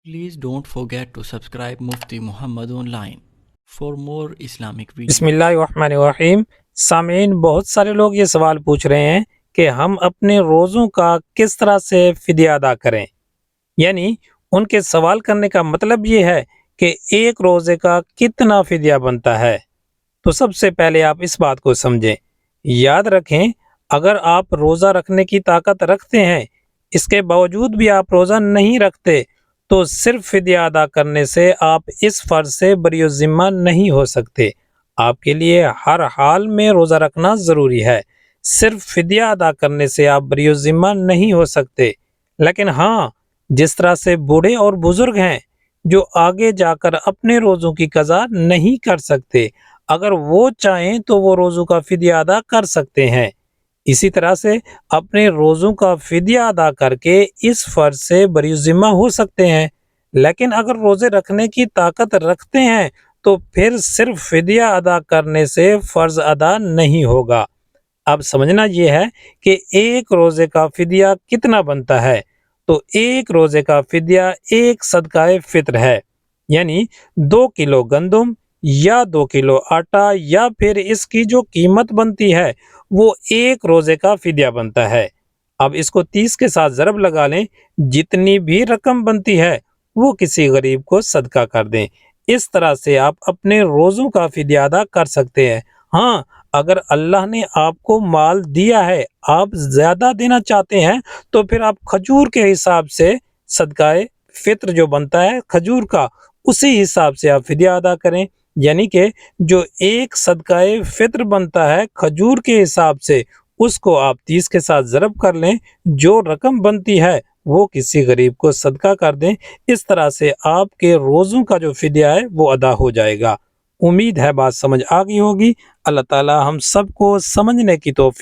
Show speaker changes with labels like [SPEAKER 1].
[SPEAKER 1] Please don't forget to subscribe Mufti Muhammad Online for more Islamic videos.
[SPEAKER 2] بسم اللہ الرحمن الرحیم. سامعین، بہت سارے لوگ یہ سوال پوچھ رہے ہیں کہ ہم اپنے روزوں کا کس طرح سے فدیہ ادا کریں. یعنی ان کے سوال کرنے کا مطلب یہ ہے کہ ایک روزے کا کتنا فدیہ بنتا ہے. تو سب سے پہلے آپ اس بات کو سمجھیں. یاد رکھیں، اگر آپ روزہ رکھنے کی طاقت رکھتے ہیں، اس کے باوجود بھی آپ روزہ نہیں رکھتے، تو صرف فدیہ ادا کرنے سے آپ اس فرض سے بری الذمہ نہیں ہو سکتے. آپ کے لیے ہر حال میں روزہ رکھنا ضروری ہے. صرف فدیہ ادا کرنے سے آپ بری الذمہ نہیں ہو سکتے. لیکن ہاں، جس طرح سے بوڑھے اور بزرگ ہیں جو آگے جا کر اپنے روزوں کی قضا نہیں کر سکتے، اگر وہ چاہیں تو وہ روزوں کا فدیہ ادا کر سکتے ہیں. اسی طرح سے اپنے روزوں کا فدیہ ادا کر کے اس فرض سے بری الذمہ ہو سکتے ہیں. لیکن اگر روزے رکھنے کی طاقت رکھتے ہیں تو پھر صرف فدیہ ادا کرنے سے فرض ادا نہیں ہوگا. اب سمجھنا یہ ہے کہ ایک روزے کا فدیہ کتنا بنتا ہے. تو ایک روزے کا فدیہ ایک صدقہ فطر ہے. یعنی 2 کلو گندم یا 2 کلو آٹا یا پھر اس کی جو قیمت بنتی ہے وہ ایک روزے کا فدیہ بنتا ہے. اب اس کو 30 کے ساتھ ضرب لگا لیں. جتنی بھی رقم بنتی ہے وہ کسی غریب کو صدقہ کر دیں. اس طرح سے آپ اپنے روزوں کا فدیہ ادا کر سکتے ہیں. ہاں، اگر اللہ نے آپ کو مال دیا ہے، آپ زیادہ دینا چاہتے ہیں، تو پھر آپ کھجور کے حساب سے صدقہ فطر جو بنتا ہے کھجور کا، اسی حساب سے آپ فدیہ ادا کریں. یعنی کہ جو ایک صدقہ فطر بنتا ہے کھجور کے حساب سے، اس کو آپ 30 کے ساتھ ضرب کر لیں. جو رقم بنتی ہے وہ کسی غریب کو صدقہ کر دیں. اس طرح سے آپ کے روزوں کا جو فدیہ ہے وہ ادا ہو جائے گا. امید ہے بات سمجھ آ گئی ہوگی. اللہ تعالی ہم سب کو سمجھنے کی توفیق